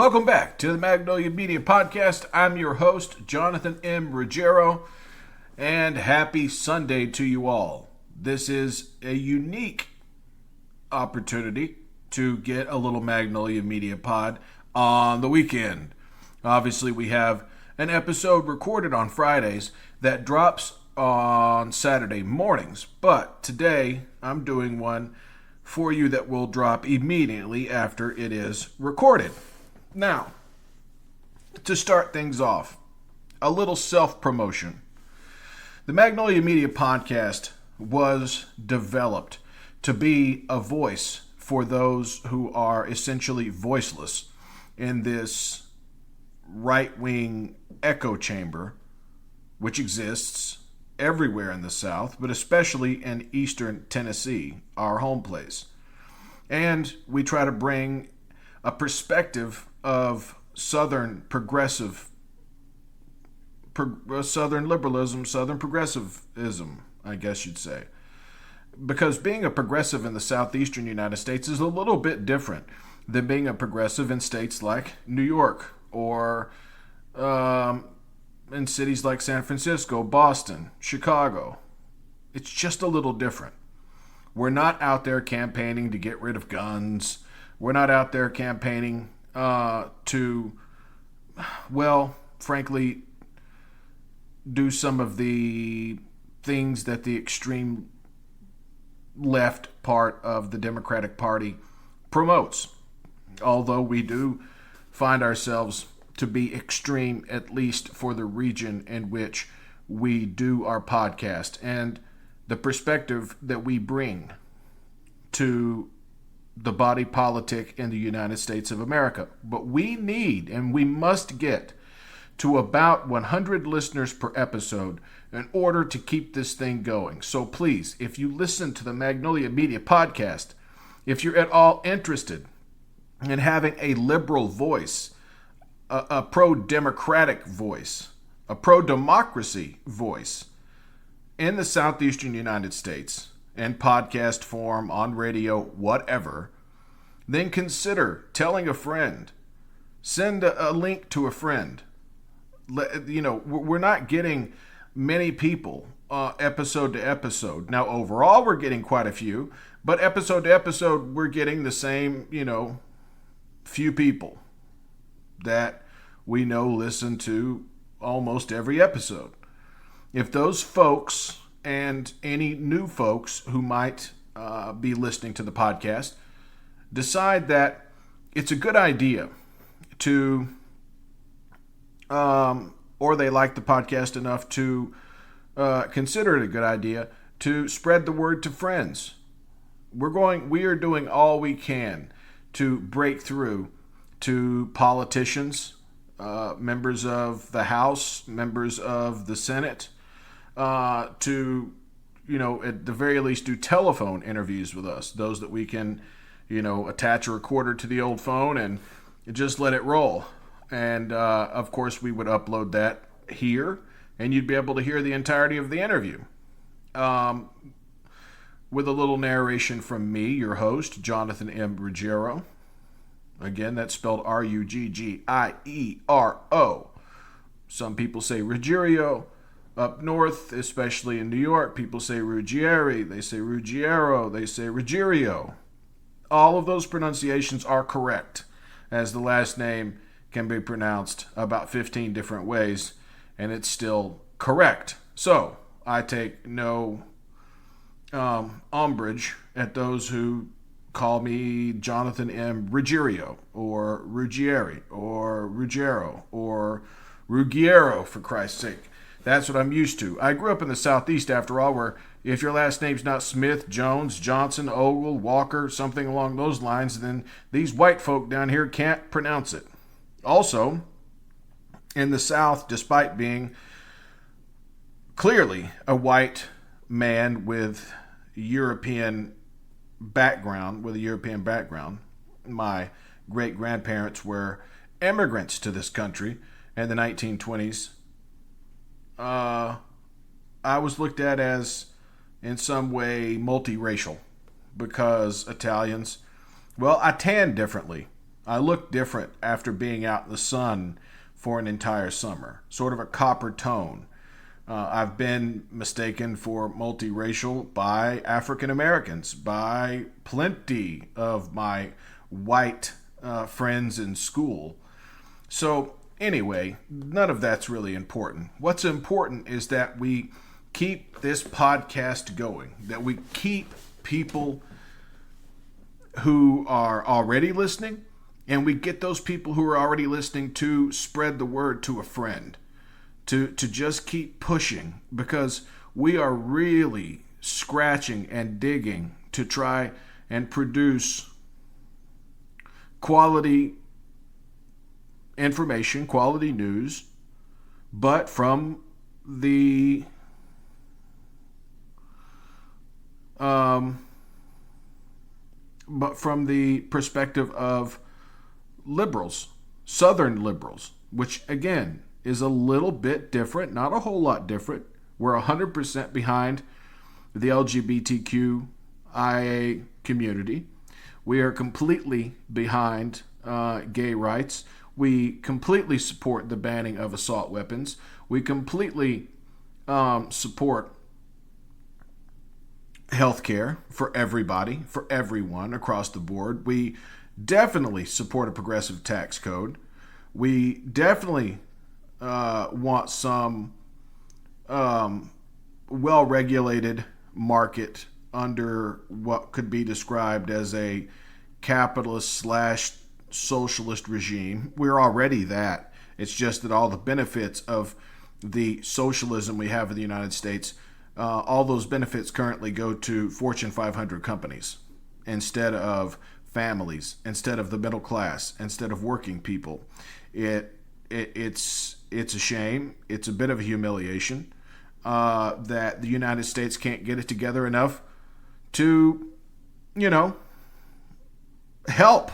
Welcome back to the Magnolia Media Podcast. I'm your host, Jonathan M. Ruggiero, and happy Sunday to you all. This is a unique opportunity to get a little Magnolia Media Pod on the weekend. Obviously, we have an episode recorded on Fridays that drops on Saturday mornings, but today I'm doing one for you that will drop immediately after it is recorded. Now, to start things off, a little self-promotion. The Magnolia Media Podcast was developed to be a voice for those who are essentially voiceless in this right-wing echo chamber, which exists everywhere in the South, but especially in Eastern Tennessee, our home place. And we try to bring a perspective of Southern Southern liberalism, Southern progressivism, I guess you'd say. Because being a progressive in the southeastern United States is a little bit different than being a progressive in states like New York or in cities like San Francisco, Boston, Chicago. It's just a little different. We're not out there campaigning to get rid of guns. We're not out there campaigning to, well, frankly, do some of the things that the extreme left part of the Democratic Party promotes. Although we do find ourselves to be extreme, at least for the region in which we do our podcast, and the perspective that we bring to the body politic in the United States of America. But we need and we must get to about 100 listeners per episode in order to keep this thing going. So please, if you listen to the Magnolia Media Podcast, if you're at all interested in having a liberal voice, a pro-democratic voice, a pro-democracy voice in the southeastern United States, in podcast form, on radio, whatever, then consider telling a friend. Send a link to a friend. We're not getting many people episode to episode. Now, overall, we're getting quite a few, but episode to episode, we're getting the same, few people that we know listen to almost every episode. If those folks and any new folks who might be listening to the podcast decide that it's a good idea to, or they like the podcast enough to consider it a good idea to spread the word to friends. We are doing all we can to break through to politicians, members of the House, members of the Senate, to, at the very least, do telephone interviews with us. Those that we can, attach a recorder to the old phone and just let it roll. And, of course, we would upload that here, and you'd be able to hear the entirety of the interview. With a little narration from me, your host, Jonathan M. Ruggiero. Again, that's spelled R-U-G-G-I-E-R-O. Some people say Ruggiero. Up north, especially in New York, people say Ruggieri, they say Ruggiero, they say Ruggiero. All of those pronunciations are correct, as the last name can be pronounced about 15 different ways, and it's still correct. So, I take no umbrage at those who call me Jonathan M. Ruggiero, or Ruggieri, or Ruggiero, or Ruggiero, for Christ's sake. That's what I'm used to. I grew up in the Southeast, after all, where if your last name's not Smith, Jones, Johnson, Ogle, Walker, something along those lines, then these white folk down here can't pronounce it. Also, in the South, despite being clearly a white man with European background, my great-grandparents were immigrants to this country in the 1920s. I was looked at as, in some way, multiracial because Italians, well, I tan differently I look different after being out in the sun for an entire summer, sort of a copper tone. I've been mistaken for multiracial by African Americans, by plenty of my white friends in school. So, anyway, none of that's really important. What's important is that we keep this podcast going, that we keep people who are already listening, and we get those people who are already listening to spread the word to a friend, to just keep pushing, because we are really scratching and digging to try and produce quality information, quality news, but from the perspective of liberals, Southern liberals, which again is a little bit different, not a whole lot different. We're 100% behind the LGBTQIA community. We are completely behind gay rights. We completely support the banning of assault weapons. We completely support healthcare for everybody, for everyone across the board. We definitely support a progressive tax code. We definitely want some well-regulated market under what could be described as a capitalist / socialist regime. We're already that. It's just that all the benefits of the socialism we have in the United States, all those benefits currently go to Fortune 500 companies instead of families, instead of the middle class, instead of working people. It's a shame. It's a bit of a humiliation that the United States can't get it together enough to, help.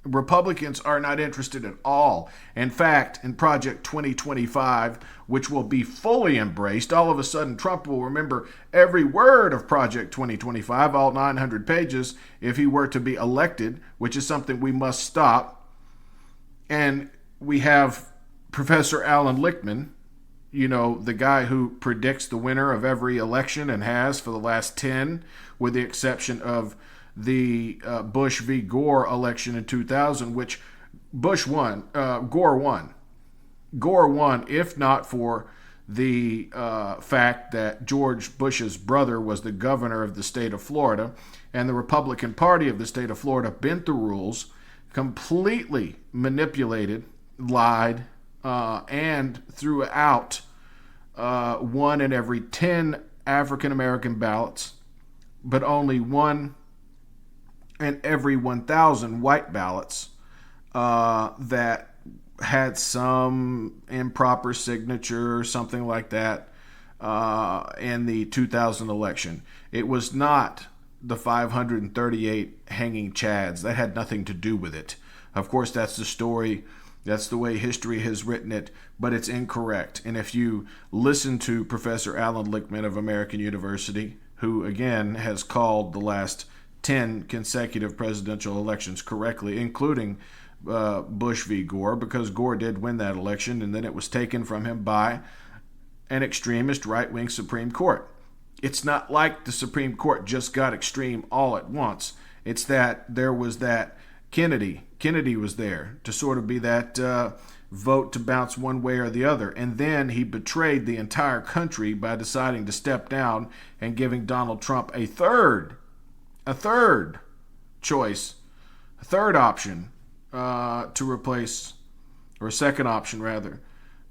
Republicans are not interested at all. In fact, in Project 2025, which will be fully embraced, all of a sudden Trump will remember every word of Project 2025, all 900 pages, if he were to be elected, which is something we must stop. And we have Professor Alan Lichtman, the guy who predicts the winner of every election and has for the last 10, with the exception of the Bush v. Gore election in 2000, which Bush won, Gore won. Gore won, if not for the fact that George Bush's brother was the governor of the state of Florida, and the Republican Party of the state of Florida bent the rules, completely manipulated, lied, and threw out 1 in every 10 African American ballots, but only 1 in every 1,000 white ballots that had some improper signature or something like that in the 2000 election. It was not the 538 hanging chads. That had nothing to do with it. Of course, that's the story. That's the way history has written it, but it's incorrect. And if you listen to Professor Alan Lichtman of American University, who again has called the last 10 consecutive presidential elections correctly, including Bush v. Gore, because Gore did win that election, and then it was taken from him by an extremist right-wing Supreme Court. It's not like the Supreme Court just got extreme all at once. It's that there was that Kennedy was there to sort of be that vote to bounce one way or the other. And then he betrayed the entire country by deciding to step down and giving Donald Trump a third choice, a third option to replace, or a second option rather,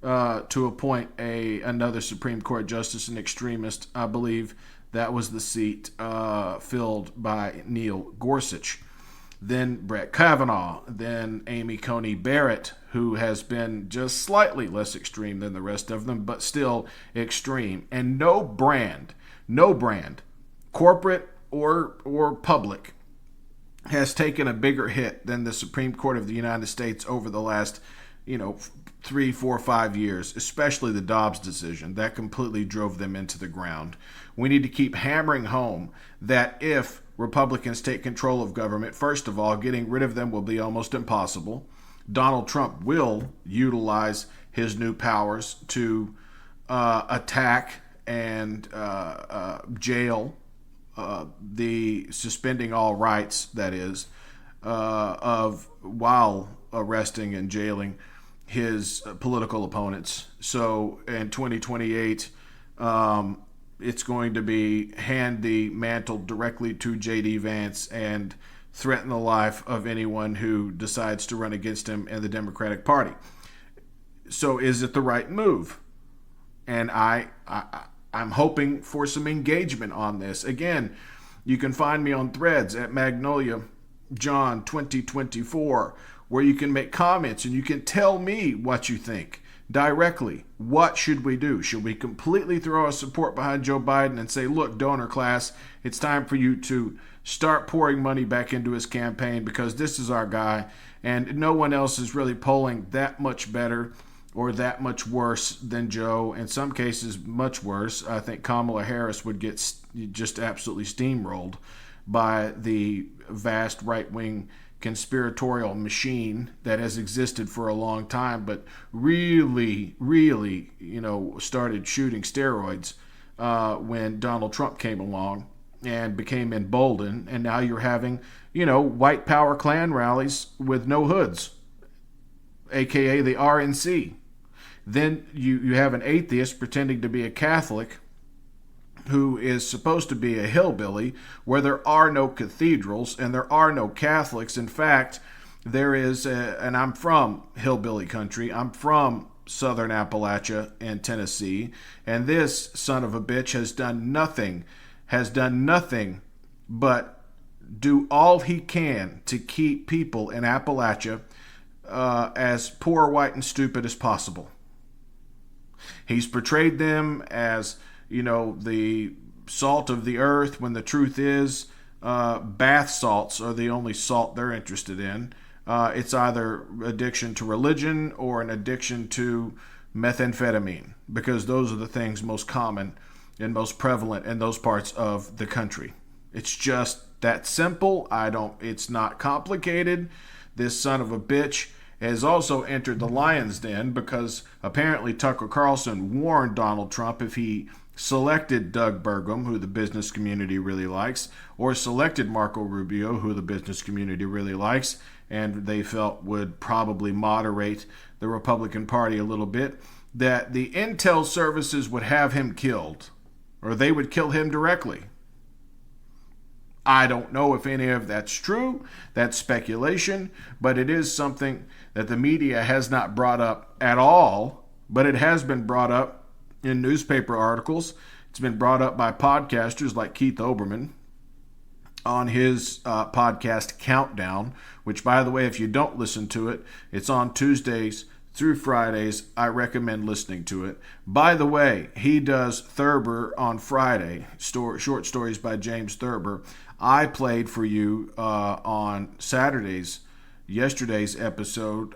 to appoint another Supreme Court justice, an extremist. I believe that was the seat filled by Neil Gorsuch. Then Brett Kavanaugh, then Amy Coney Barrett, who has been just slightly less extreme than the rest of them, but still extreme. And no brand, corporate or public, has taken a bigger hit than the Supreme Court of the United States over the last, 3, 4, 5 years, especially the Dobbs decision. That completely drove them into the ground. We need to keep hammering home that if Republicans take control of government, first of all, getting rid of them will be almost impossible. Donald Trump will utilize his new powers to attack and jail the suspending all rights, that is, of while arresting and jailing his political opponents. So in 2028, it's going to be hand the mantle directly to J.D. Vance and threaten the life of anyone who decides to run against him in the Democratic Party. So is it the right move? And I'm hoping for some engagement on this. Again, you can find me on Threads at Magnolia John 2024, where you can make comments and you can tell me what you think directly. What should we do? Should we completely throw our support behind Joe Biden and say, look, donor class, it's time for you to start pouring money back into his campaign because this is our guy and no one else is really polling that much better or that much worse than Joe? In some cases, much worse. I think Kamala Harris would get just absolutely steamrolled by the vast right-wing conspiratorial machine that has existed for a long time, but really, started shooting steroids when Donald Trump came along and became emboldened. And now you're having, white power Klan rallies with no hoods, aka the RNC. Then you have an atheist pretending to be a Catholic who is supposed to be a hillbilly, where there are no cathedrals and there are no Catholics. In fact, there is, and I'm from hillbilly country, I'm from southern Appalachia and Tennessee, and this son of a bitch has done nothing but do all he can to keep people in Appalachia as poor, white, and stupid as possible. He's portrayed them as the salt of the earth, when the truth is bath salts are the only salt they're interested in. It's either addiction to religion or an addiction to methamphetamine, because those are the things most common and most prevalent in those parts of the country. It's just that simple. It's not complicated. This son of a bitch has also entered the lion's den because apparently Tucker Carlson warned Donald Trump if he selected Doug Burgum, who the business community really likes, or selected Marco Rubio, who the business community really likes, and they felt would probably moderate the Republican Party a little bit, that the intel services would have him killed, or they would kill him directly. I don't know if any of that's true. That's speculation, but it is something that the media has not brought up at all, but it has been brought up in newspaper articles. It's been brought up by podcasters like Keith Olbermann on his podcast Countdown, which, by the way, if you don't listen to it, it's on Tuesdays through Fridays. I recommend listening to it. By the way, he does Thurber on Friday, short stories by James Thurber. I played for you on yesterday's episode,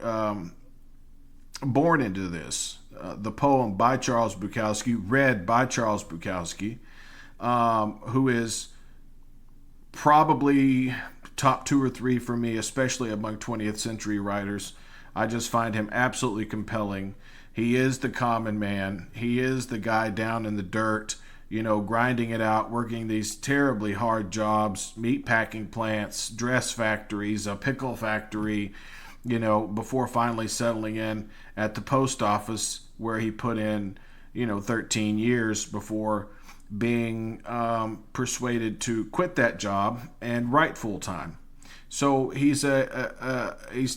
Born Into This, the poem by Charles Bukowski, read by Charles Bukowski, who is probably top 2 or 3 for me, especially among 20th century writers. I just find him absolutely compelling. He is the common man. He is the guy down in the dirt, grinding it out, working these terribly hard jobs, meat packing plants, dress factories, a pickle factory, before finally settling in at the post office, where he put in, 13 years before being persuaded to quit that job and write full time. So he's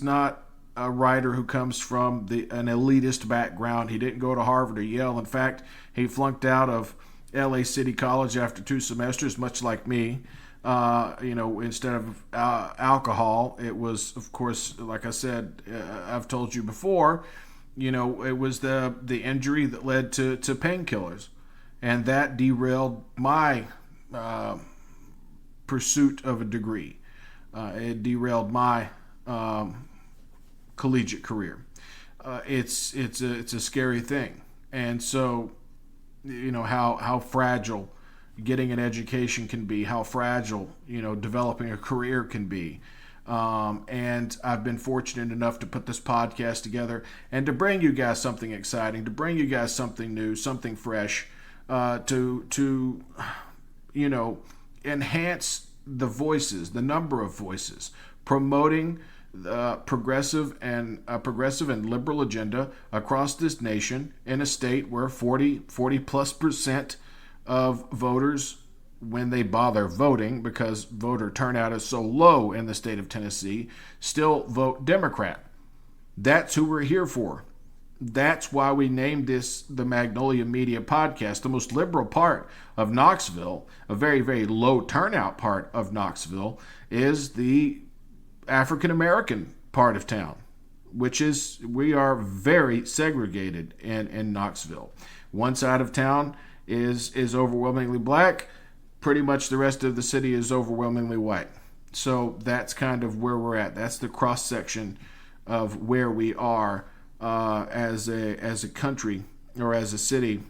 not a writer who comes from an elitist background. He didn't go to Harvard or Yale. In fact, he flunked out of LA City College after 2 semesters, much like me. Instead of alcohol, it was, of course, like I said, I've told you before, it was the injury that led to painkillers. And that derailed my pursuit of a degree. It derailed my collegiate career. it's a scary thing. And so, how fragile getting an education can be, how fragile developing a career can be. And I've been fortunate enough to put this podcast together and to bring you guys something exciting, to bring you guys something new, something fresh, to enhance the voices, the number of voices, promoting the progressive and liberal agenda across this nation in a state where 40 plus percent of voters, when they bother voting, because voter turnout is so low in the state of Tennessee, still vote Democrat. That's who we're here for. That's why we named this the Magnolia Media Podcast. The most liberal part of Knoxville, a very, very low turnout part of Knoxville, is the African American part of town, which is, we are very segregated in Knoxville. One side of town is overwhelmingly black. Pretty much the rest of the city is overwhelmingly white. So that's kind of where we're at. That's the cross section of where we are as a country or as a city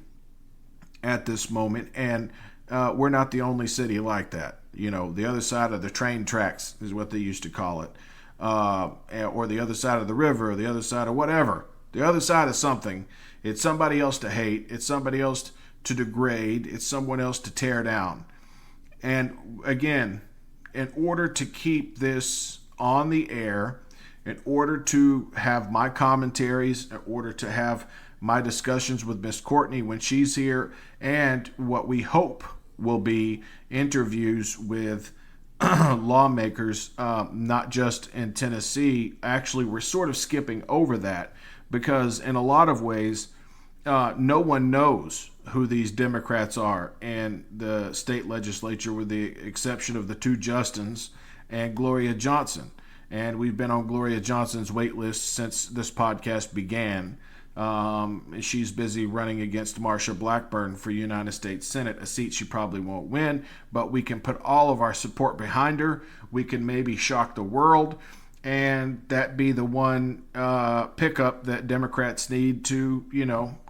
at this moment. And we're not the only city like that. The other side of the train tracks is what they used to call it, or the other side of the river, or the other side of whatever. The other side of something. It's somebody else to hate. It's somebody else to degrade. It's someone else to tear down. And again, in order to keep this on the air, in order to have my commentaries, in order to have my discussions with Miss Courtney when she's here, and what we hope will be interviews with lawmakers, not just in Tennessee. Actually, we're sort of skipping over that because in a lot of ways, no one knows who these Democrats are in the state legislature, with the exception of the two Justins and Gloria Johnson. And we've been on Gloria Johnson's wait list since this podcast began. She's busy running against Marsha Blackburn for United States Senate, a seat she probably won't win, but we can put all of our support behind her. We can maybe shock the world, and that be the one pickup that Democrats need to,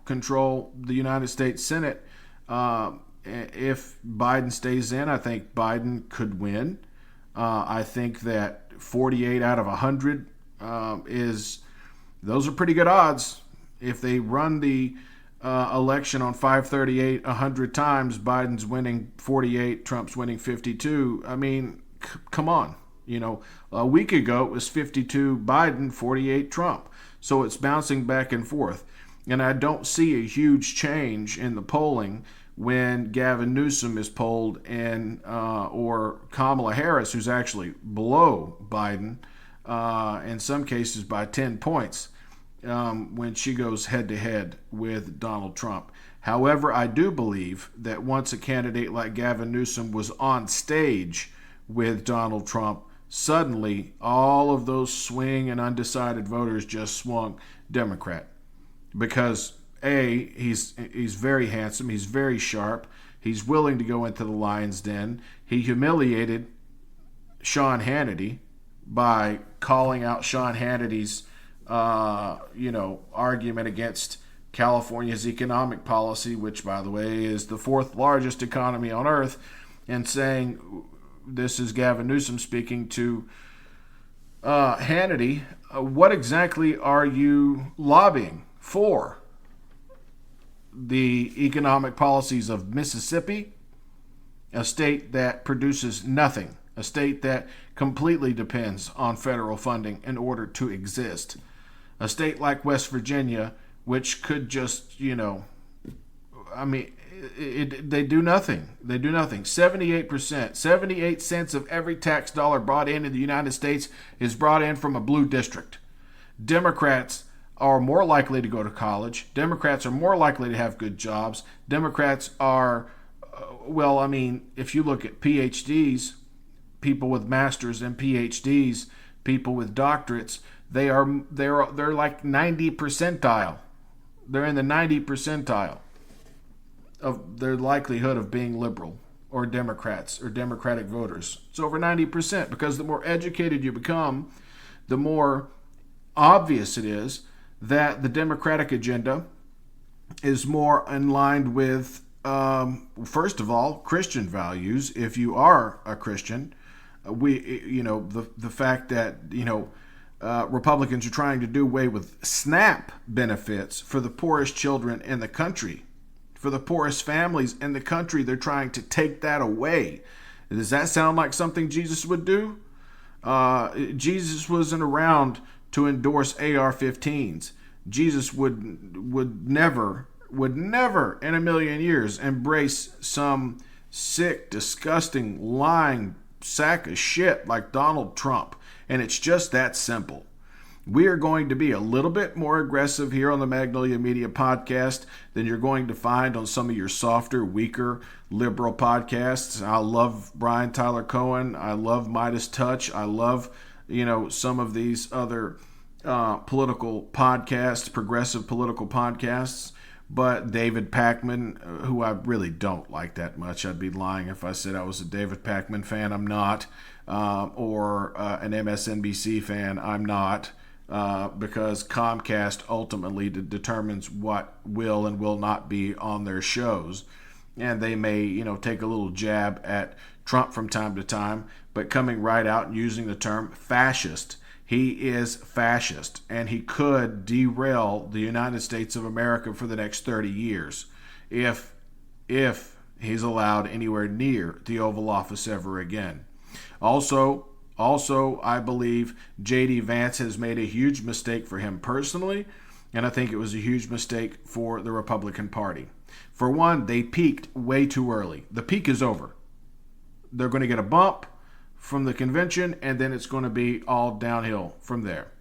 control the United States Senate. If Biden stays in, I think Biden could win. I think that 48 out of 100 those are pretty good odds. If they run the election on 538 100 times, Biden's winning 48, Trump's winning 52. I mean, come on. A week ago it was 52 Biden, 48 Trump. So it's bouncing back and forth. And I don't see a huge change in the polling when Gavin Newsom is polled or Kamala Harris, who's actually below Biden, in some cases by 10 points, when she goes head-to-head with Donald Trump. However, I do believe that once a candidate like Gavin Newsom was on stage with Donald Trump, suddenly all of those swing and undecided voters just swung Democrat. Because A, he's very handsome, he's very sharp, he's willing to go into the lion's den. He humiliated Sean Hannity by calling out Sean Hannity's argument against California's economic policy, which, by the way, is the fourth largest economy on earth, and saying, this is Gavin Newsom speaking to Hannity, what exactly are you lobbying for? The economic policies of Mississippi, a state that produces nothing, a state that completely depends on federal funding in order to exist, a state like West Virginia, which could just, they do nothing. They do nothing. 78%, 78 cents of every tax dollar brought in the United States is brought in from a blue district. Democrats are more likely to go to college. Democrats are more likely to have good jobs. Democrats are, if you look at PhDs, people with masters and PhDs, people with doctorates, they're like 90 percentile. They're in the 90 percentile of their likelihood of being liberal or Democrats or Democratic voters. It's over 90%, because the more educated you become, the more obvious it is that the Democratic agenda is more in line with, first of all, Christian values. If you are a Christian, the fact that, Republicans are trying to do away with SNAP benefits for the poorest children in the country, for the poorest families in the country. They're trying to take that away. Does that sound like something Jesus would do? Jesus wasn't around to endorse AR-15s. Jesus would never in a million years embrace some sick, disgusting, lying sack of shit like Donald Trump. And it's just that simple. We are going to be a little bit more aggressive here on the Magnolia Media Podcast than you're going to find on some of your softer, weaker, liberal podcasts. I love Brian Tyler Cohen. I love Midas Touch. I love, some of these other political podcasts, progressive political podcasts. But David Pakman, who I really don't like that much, I'd be lying if I said I was a David Pakman fan. I'm not. Or an MSNBC fan. I'm not. Because Comcast ultimately determines what will and will not be on their shows. And they may, take a little jab at Trump from time to time, but coming right out and using the term fascist. He is fascist, and he could derail the United States of America for the next 30 years if he's allowed anywhere near the Oval Office ever again. Also, I believe J.D. Vance has made a huge mistake for him personally, and I think it was a huge mistake for the Republican Party. For one, they peaked way too early. The peak is over. They're going to get a bump from the convention, and then it's going to be all downhill from there.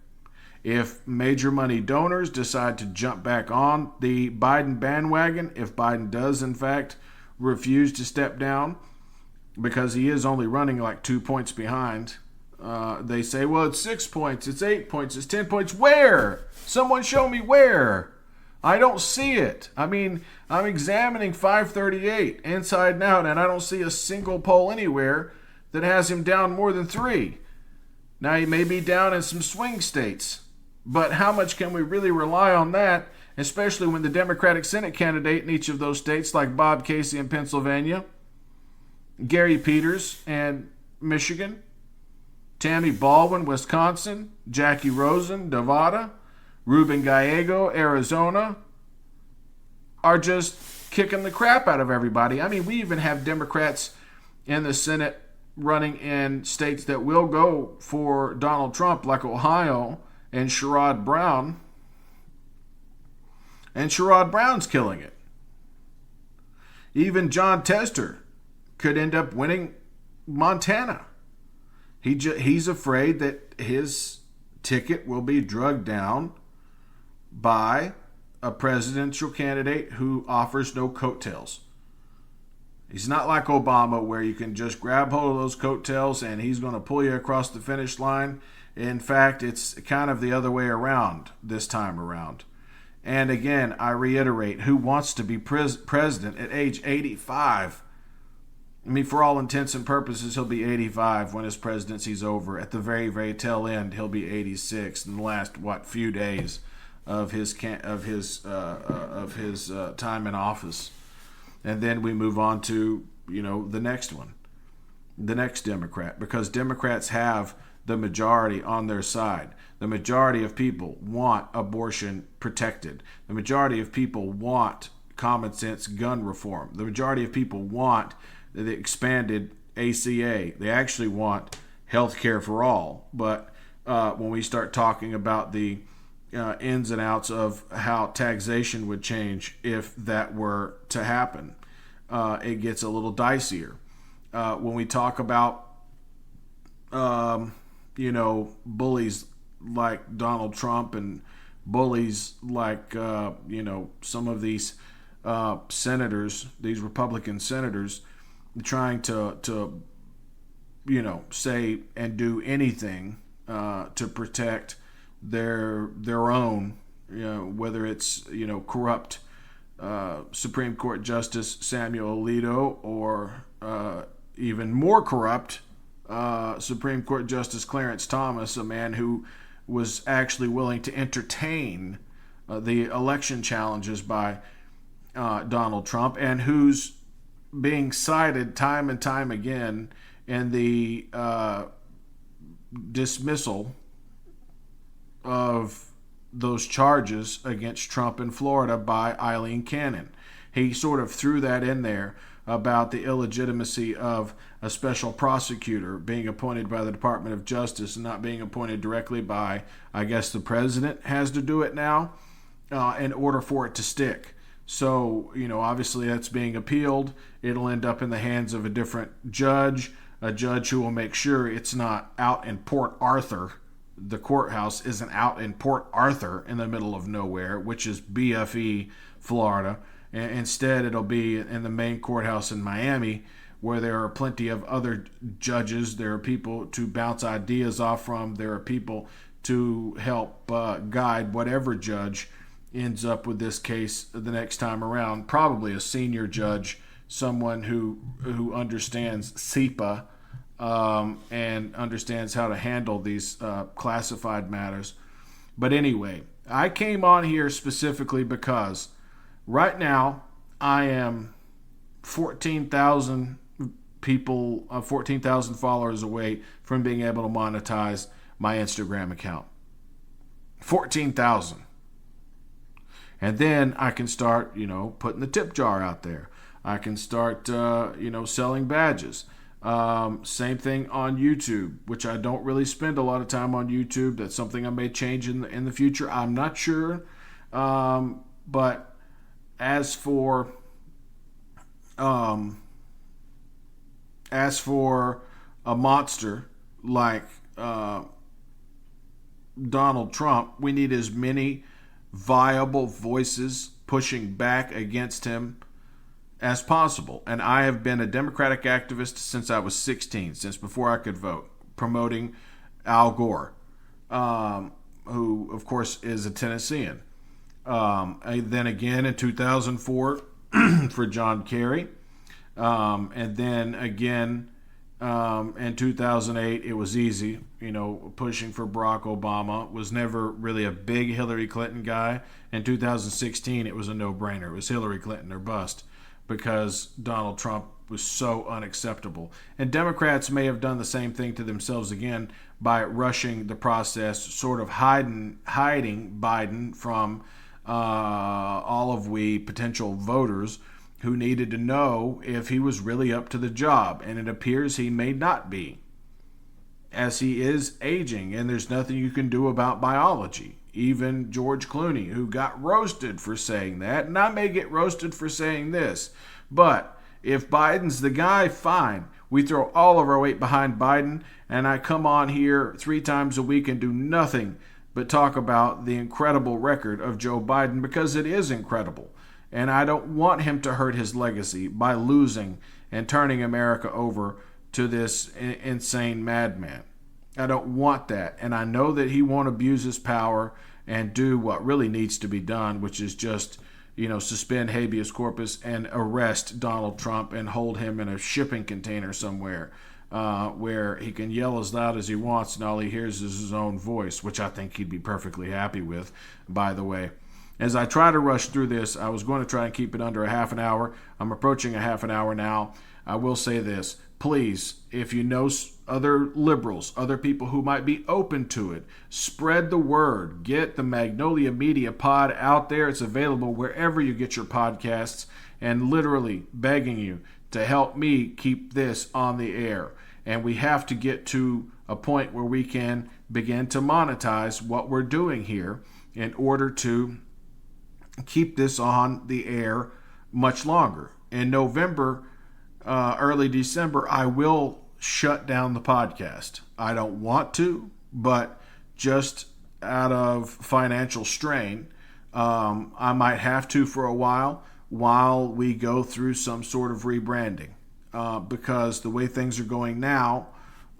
If major money donors decide to jump back on the Biden bandwagon, if Biden does, in fact, refuse to step down, because he is only running like 2 points behind, they say, well, it's 6 points, it's 8 points, it's 10 points. Where? Someone show me where. I don't see it. I mean, I'm examining 538 inside and out, and I don't see a single poll anywhere that has him down more than 3. Now, he may be down in some swing states, but how much can we really rely on that, especially when the Democratic Senate candidate in each of those states, like Bob Casey in Pennsylvania, Gary Peters in Michigan, Tammy Baldwin, Wisconsin, Jackie Rosen, Nevada, Ruben Gallego, Arizona, are just kicking the crap out of everybody. I mean, we even have Democrats in the Senate running in states that will go for Donald Trump, like Ohio and Sherrod Brown. And Sherrod Brown's killing it. Even John Tester could end up winning Montana. He's afraid that his ticket will be drugged down by a presidential candidate who offers no coattails. He's not like Obama, where you can just grab hold of those coattails and he's going to pull you across the finish line. In fact, it's kind of the other way around this time around. And again, I reiterate, who wants to be president at age 85? I mean, for all intents and purposes, he'll be 85 when his presidency's over. At the very, very tail end, he'll be 86 in the last few days of his time in office. And then we move on to, the next one, the next Democrat, because Democrats have the majority on their side. The majority of people want abortion protected. The majority of people want common sense gun reform. The majority of people want the expanded ACA. They actually want health care for all. But when we start talking about the ins and outs of how taxation would change if that were to happen, it gets a little dicier. When we talk about, bullies like Donald Trump and bullies like, some of these senators, these Republican senators, trying to say and do anything to protect their own, whether it's corrupt Supreme Court Justice Samuel Alito or even more corrupt Supreme Court Justice Clarence Thomas, a man who was actually willing to entertain the election challenges by Donald Trump, and who's being cited time and time again in the dismissal of those charges against Trump in Florida by Eileen Cannon. He sort of threw that in there about the illegitimacy of a special prosecutor being appointed by the Department of Justice and not being appointed directly by, I guess the president has to do it now in order for it to stick. So, obviously that's being appealed. It'll end up in the hands of a different judge, a judge who will make sure it's not out in Port Arthur. The courthouse isn't out in Port Arthur in the middle of nowhere, which is BFE, Florida. Instead, it'll be in the main courthouse in Miami, where there are plenty of other judges. There are people to bounce ideas off from. There are people to help guide whatever judge ends up with this case the next time around. Probably a senior judge, someone who understands SEPA and understands how to handle these classified matters. But anyway, I came on here specifically because right now I am 14,000 people, 14,000 followers away from being able to monetize my Instagram account. 14,000. And then I can start, putting the tip jar out there. I can start, selling badges. Same thing on YouTube, which I don't really spend a lot of time on YouTube. That's something I may change in the future. I'm not sure. But as for a monster like Donald Trump, we need as many viable voices pushing back against him as possible. And I have been a Democratic activist since I was 16, since before I could vote, promoting Al Gore, who, of course, is a Tennessean. Then again in 2004 for John Kerry. And then again in 2008, it was easy. Pushing for Barack Obama. Was never really a big Hillary Clinton guy. In 2016, it was a no-brainer. It was Hillary Clinton or bust, because Donald Trump was so unacceptable. And Democrats may have done the same thing to themselves again by rushing the process, sort of hiding Biden from all of we potential voters who needed to know if he was really up to the job. And it appears he may not be, as he is aging, and there's nothing you can do about biology. Even George Clooney, who got roasted for saying that, and I may get roasted for saying this, but if Biden's the guy, fine. We throw all of our weight behind Biden, and I come on here 3 times a week and do nothing but talk about the incredible record of Joe Biden, because it is incredible. And I don't want him to hurt his legacy by losing and turning America over to this insane madman. I don't want that. And I know that he won't abuse his power and do what really needs to be done, which is just, suspend habeas corpus and arrest Donald Trump and hold him in a shipping container somewhere where he can yell as loud as he wants and all he hears is his own voice, which I think he'd be perfectly happy with, by the way. As I try to rush through this, I was going to try and keep it under a half an hour. I'm approaching a half an hour now. I will say this. Please, if you know other liberals, other people who might be open to it, spread the word. Get the Magnolia Media Pod out there. It's available wherever you get your podcasts, and literally begging you to help me keep this on the air. And we have to get to a point where we can begin to monetize what we're doing here in order to keep this on the air much longer. In November, early December, I will shut down the podcast. I don't want to, but just out of financial strain, I might have to for a while we go through some sort of rebranding. Because the way things are going now,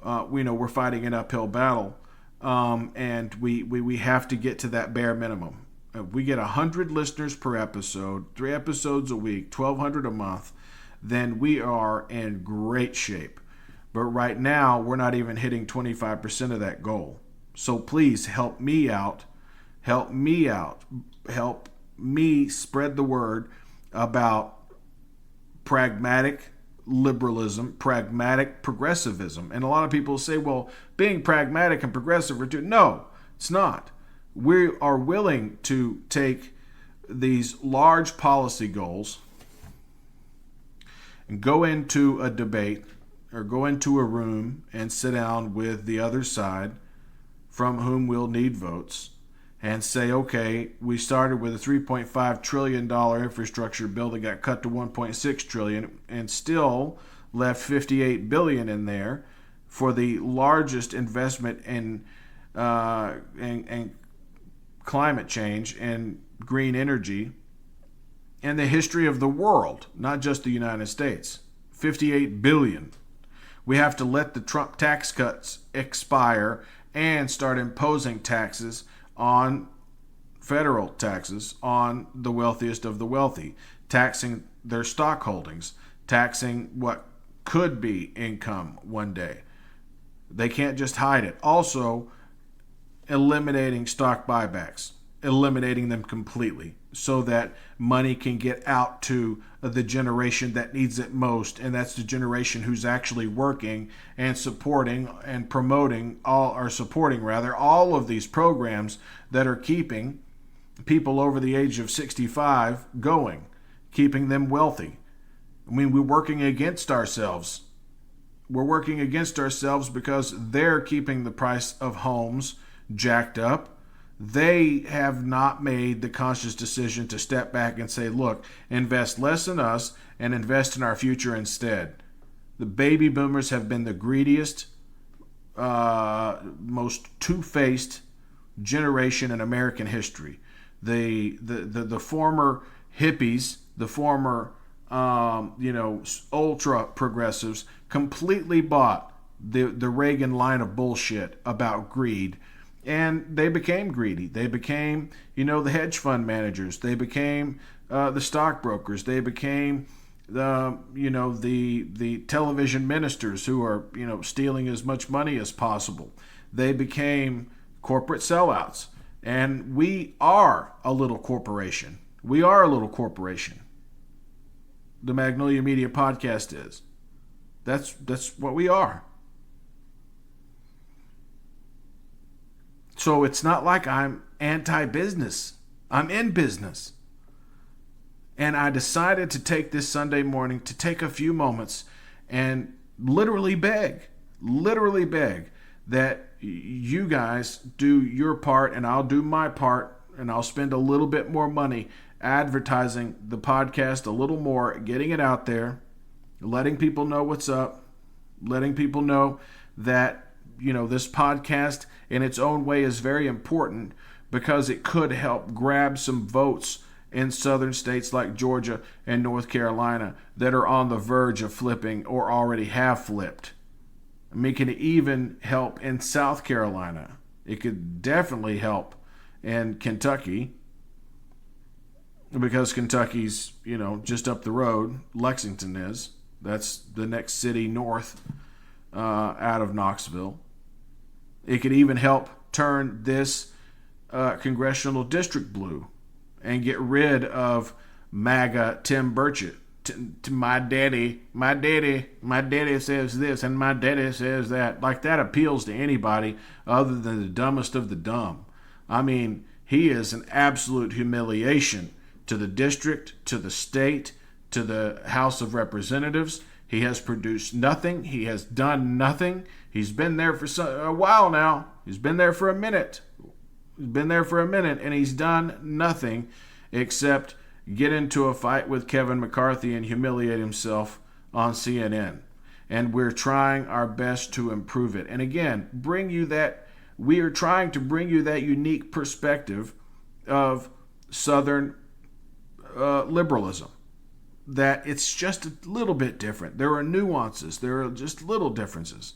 we're fighting an uphill battle, and we have to get to that bare minimum. If we get 100 listeners per episode, 3 episodes a week, 1,200 a month, then we are in great shape. But right now, we're not even hitting 25% of that goal. So please help me out. Help me out help me spread the word about pragmatic liberalism, pragmatic progressivism. And a lot of people say, well, being pragmatic and progressive are two. No, it's not. We are willing to take these large policy goals and go into a debate or go into a room and sit down with the other side from whom we'll need votes and say, okay, we started with a $3.5 trillion infrastructure bill that got cut to $1.6 trillion and still left $58 billion in there for the largest investment in climate change and green energy in the history of the world, not just the United States. $58 billion. We have to let the Trump tax cuts expire and start imposing taxes on federal taxes on the wealthiest of the wealthy, taxing their stock holdings, taxing what could be income one day. They can't just hide it. Also, eliminating stock buybacks, eliminating them completely so that money can get out to the generation that needs it most, and that's the generation who's actually working and supporting and promoting all of these programs that are keeping people over the age of 65 going, keeping them wealthy. I mean, we're working against ourselves. We're working against ourselves because they're keeping the price of homes jacked up. They have not made the conscious decision to step back and say, look, invest less in us and invest in our future instead. The baby boomers have been the greediest, most two-faced generation in American history. The former hippies, the former ultra progressives completely bought the Reagan line of bullshit about greed. And they became greedy. They became, the hedge fund managers. They became the stockbrokers. They became the television ministers who are, stealing as much money as possible. They became corporate sellouts. And we are a little corporation. We are a little corporation. The Magnolia Media Podcast is. That's what we are. So it's not like I'm anti-business. I'm in business. And I decided to take this Sunday morning to take a few moments and literally beg that you guys do your part and I'll do my part, and I'll spend a little bit more money advertising the podcast a little more, getting it out there, letting people know what's up, letting people know that this podcast in its own way is very important because it could help grab some votes in southern states like Georgia and North Carolina that are on the verge of flipping or already have flipped. I mean, it can even help in South Carolina. It could definitely help in Kentucky because Kentucky's, just up the road. Lexington is. That's the next city north out of Knoxville. It could even help turn this congressional district blue and get rid of MAGA Tim Burchett. My daddy says this and my daddy says that. Like, that appeals to anybody other than the dumbest of the dumb. I mean, he is an absolute humiliation to the district, to the state, to the House of Representatives. He has produced nothing. He has done nothing. He's been there for a while now. He's been there for a minute. And he's done nothing except get into a fight with Kevin McCarthy and humiliate himself on CNN. And we're trying our best to improve it. And again, we are trying to bring you that unique perspective of Southern liberalism. That it's just a little bit different. There are nuances. There are just little differences.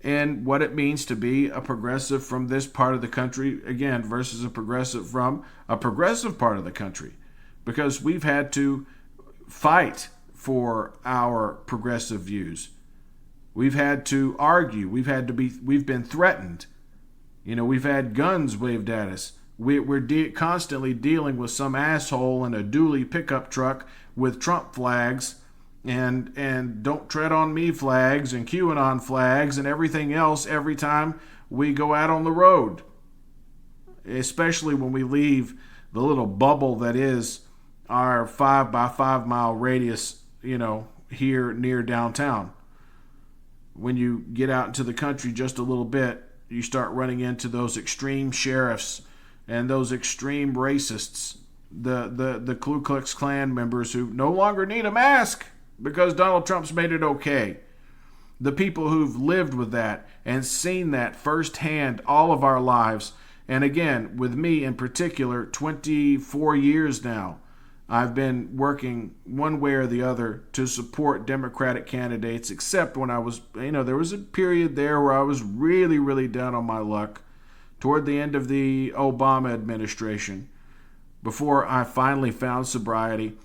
And what it means to be a progressive from this part of the country, again, versus a progressive from a progressive part of the country. Because we've had to fight for our progressive views. We've had to argue. We've been threatened. We've had guns waved at us We're constantly dealing with some asshole in a dually pickup truck with Trump flags and don't tread on me flags and QAnon flags and everything else every time we go out on the road. Especially when we leave the little bubble that is our 5 by 5 mile radius, here near downtown. When you get out into the country just a little bit, you start running into those extreme sheriffs and those extreme racists, the Ku Klux Klan members who no longer need a mask because Donald Trump's made it okay. The people who've lived with that and seen that firsthand all of our lives. And again, with me in particular, 24 years now, I've been working one way or the other to support Democratic candidates, except when I was, there was a period there where I was really, really down on my luck toward the end of the Obama administration, before I finally found sobriety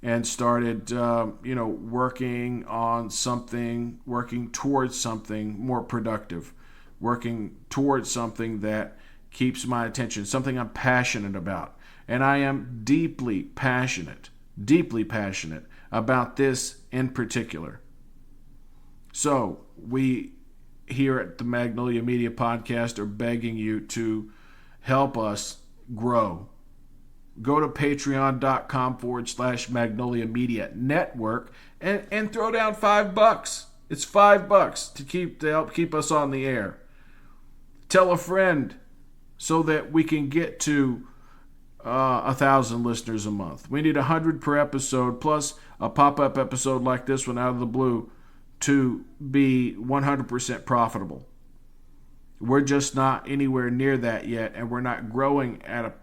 and started, working on something, working towards something more productive, working towards something that keeps my attention, something I'm passionate about. And I am deeply passionate about this in particular. So we here at the Magnolia Media Podcast are begging you to help us grow. Go to patreon.com/Magnolia Media Network and throw down $5. It's $5 to help keep us on the air. Tell a friend so that we can get to 1,000 listeners a month. We need 100 per episode, plus a pop-up episode like this one out of the blue to be 100% profitable. We're just not anywhere near that yet, and we're not growing at a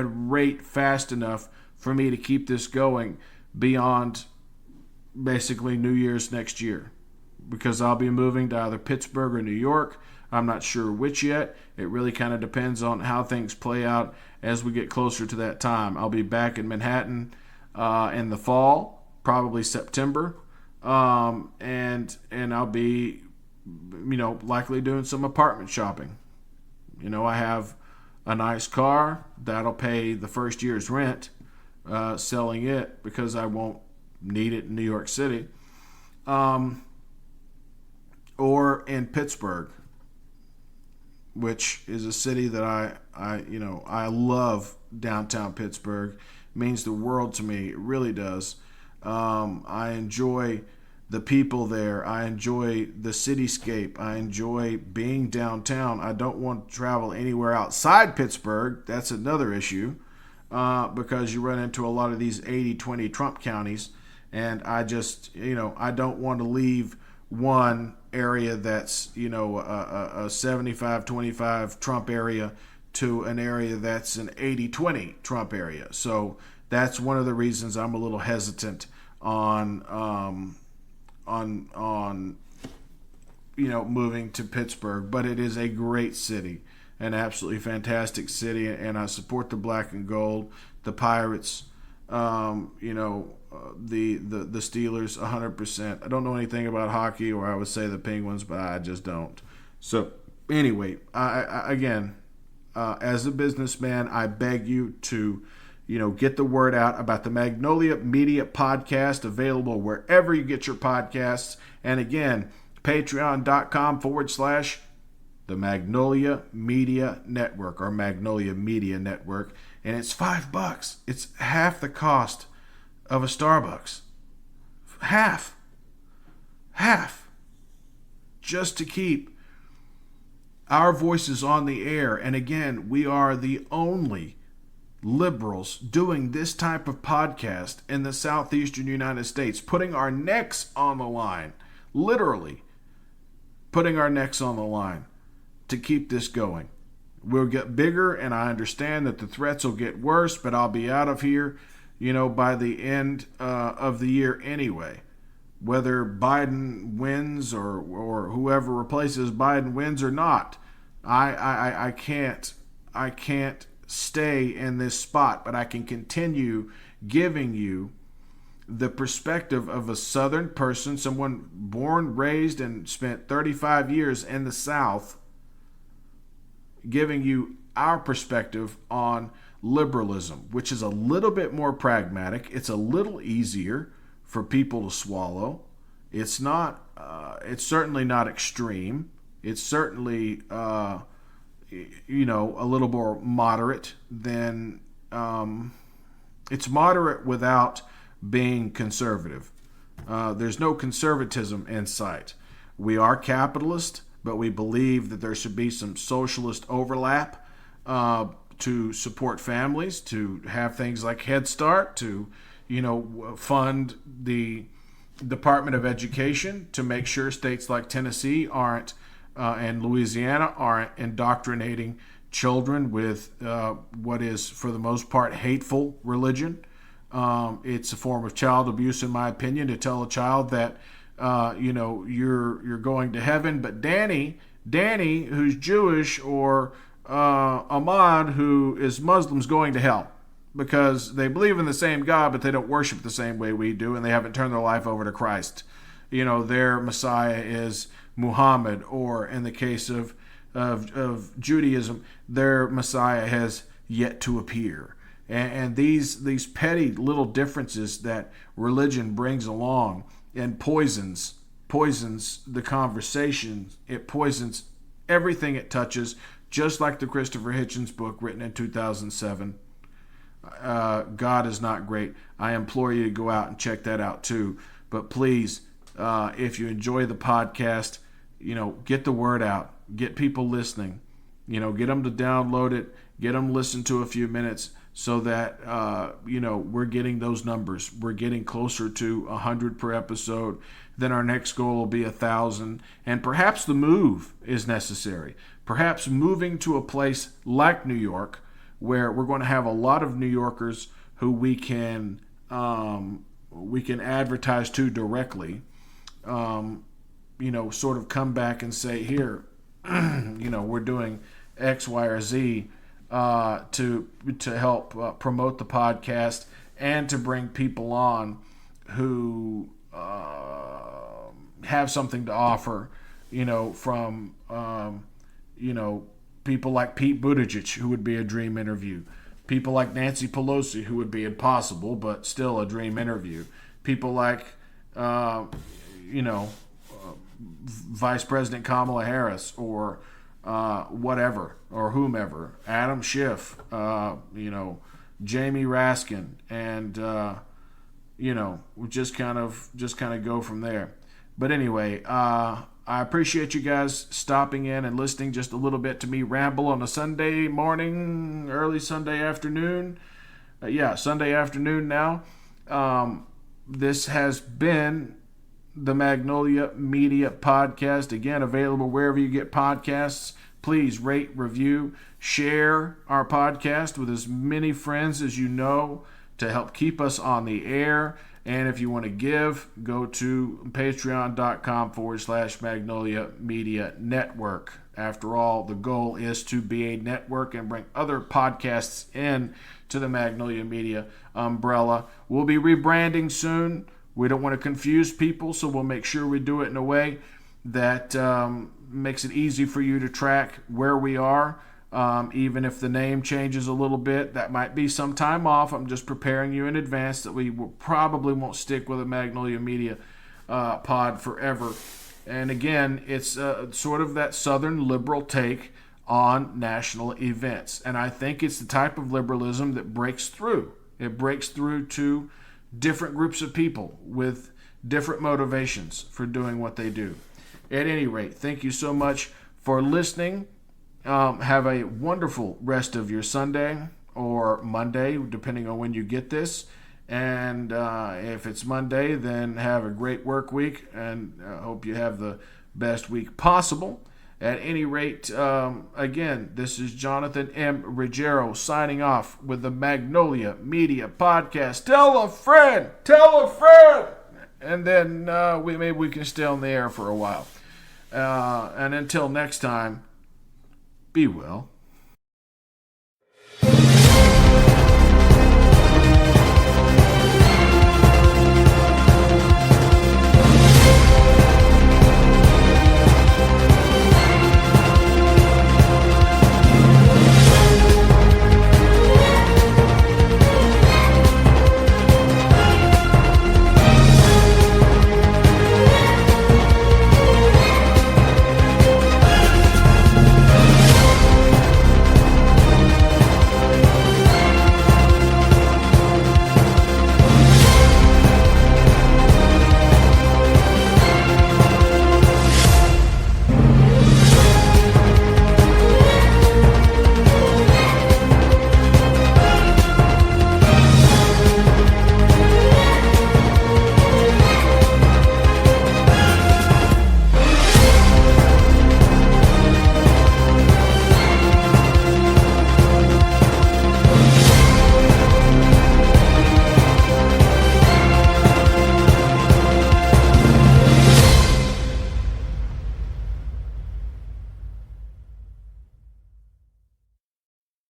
rate fast enough for me to keep this going beyond basically New Year's next year, because I'll be moving to either Pittsburgh or New York. I'm not sure which yet. It really kind of depends on how things play out as we get closer to that time. I'll be back in Manhattan in the fall, probably September, and I'll be, likely doing some apartment shopping. I have a nice car that'll pay the first year's rent, selling it because I won't need it in New York City, or in Pittsburgh, which is a city that I love. Downtown Pittsburgh means the world to me. It really does. I enjoy the people there. I enjoy the cityscape. I enjoy being downtown. I don't want to travel anywhere outside Pittsburgh. That's another issue, because you run into a lot of these 80-20 Trump counties, and I just, I don't want to leave one area that's, a 75-25 Trump area to an area that's an 80-20 Trump area. So that's one of the reasons I'm a little hesitant on moving to Pittsburgh. But it is a great city, an absolutely fantastic city, and I support the black and gold, the Pirates, the Steelers 100%. I don't know anything about hockey, or I would say the Penguins, but I just don't. So anyway, I again, as a businessman, I beg you to, get the word out about the Magnolia Media Podcast, available wherever you get your podcasts. And again, patreon.com/the Magnolia Media Network, or Magnolia Media Network. And it's $5. It's half the cost of a Starbucks. Half. Just to keep our voices on the air. And again, we are the only liberals doing this type of podcast in the southeastern United States, putting our necks on the line, literally putting our necks on the line to keep this going. We'll get bigger, and I understand that the threats will get worse, but I'll be out of here, by the end of the year anyway. Whether Biden wins or whoever replaces Biden wins or not, I can't stay in this spot, but I can continue giving you the perspective of a Southern person, someone born, raised, and spent 35 years in the South, giving you our perspective on liberalism, which is a little bit more pragmatic. It's a little easier for people to swallow. It's not. It's certainly not extreme. It's certainly, a little more moderate than. It's moderate without being conservative. There's no conservatism in sight. We are capitalist, but we believe that there should be some socialist overlap to support families, to have things like Head Start, to fund the Department of Education, to make sure states like Tennessee aren't and Louisiana aren't indoctrinating children with what is, for the most part, hateful religion. It's a form of child abuse, in my opinion, to tell a child that you're going to heaven, but Danny, who's Jewish, or Ahmad, who is Muslim, is going to hell because they believe in the same God, but they don't worship the same way we do, and they haven't turned their life over to Christ. Their Messiah is Muhammad, or in the case of Judaism, their Messiah has yet to appear. And these petty little differences that religion brings along and poisons the conversation. It poisons everything it touches, just like the Christopher Hitchens book written in 2007. God is not great. I implore you to go out and check that out too. But please, if you enjoy the podcast, get the word out. Get people listening. Get them to download it. Get them to listen to a few minutes so that, we're getting those numbers. We're getting closer to 100 per episode. Then our next goal will be 1,000. And perhaps the move is necessary. Perhaps moving to a place like New York, where we're going to have a lot of New Yorkers who we can advertise to directly, sort of come back and say, here, we're doing X, Y, or Z to help promote the podcast and to bring people on who have something to offer, from people like Pete Buttigieg, who would be a dream interview. People like Nancy Pelosi, who would be impossible, but still a dream interview. People like, Vice President Kamala Harris, or whatever, or whomever. Adam Schiff, Jamie Raskin, and we just kind of go from there. But anyway, I appreciate you guys stopping in and listening just a little bit to me ramble on a Sunday morning, early Sunday afternoon. Sunday afternoon now. This has been the Magnolia Media Podcast. Again, available wherever you get podcasts. Please rate, review, share our podcast with as many friends as you know to help keep us on the air. And if you want to give, go to patreon.com/Magnolia Media Network. After all, the goal is to be a network and bring other podcasts in to the Magnolia Media umbrella. We'll be rebranding soon. We don't want to confuse people, so we'll make sure we do it in a way that makes it easy for you to track where we are. Even if the name changes a little bit, that might be some time off. I'm just preparing you in advance that we probably won't stick with a Magnolia Media pod forever. And again, it's sort of that Southern liberal take on national events. And I think it's the type of liberalism that breaks through. It breaks through to different groups of people with different motivations for doing what they do. At any rate, thank you so much for listening. Have a wonderful rest of your Sunday or Monday, depending on when you get this. And if it's Monday, then have a great work week, and hope you have the best week possible. At any rate, again, this is Jonathan M. Ruggiero signing off with the Magnolia Media Podcast. Tell a friend! And then maybe we can stay on the air for a while. And until next time, be well.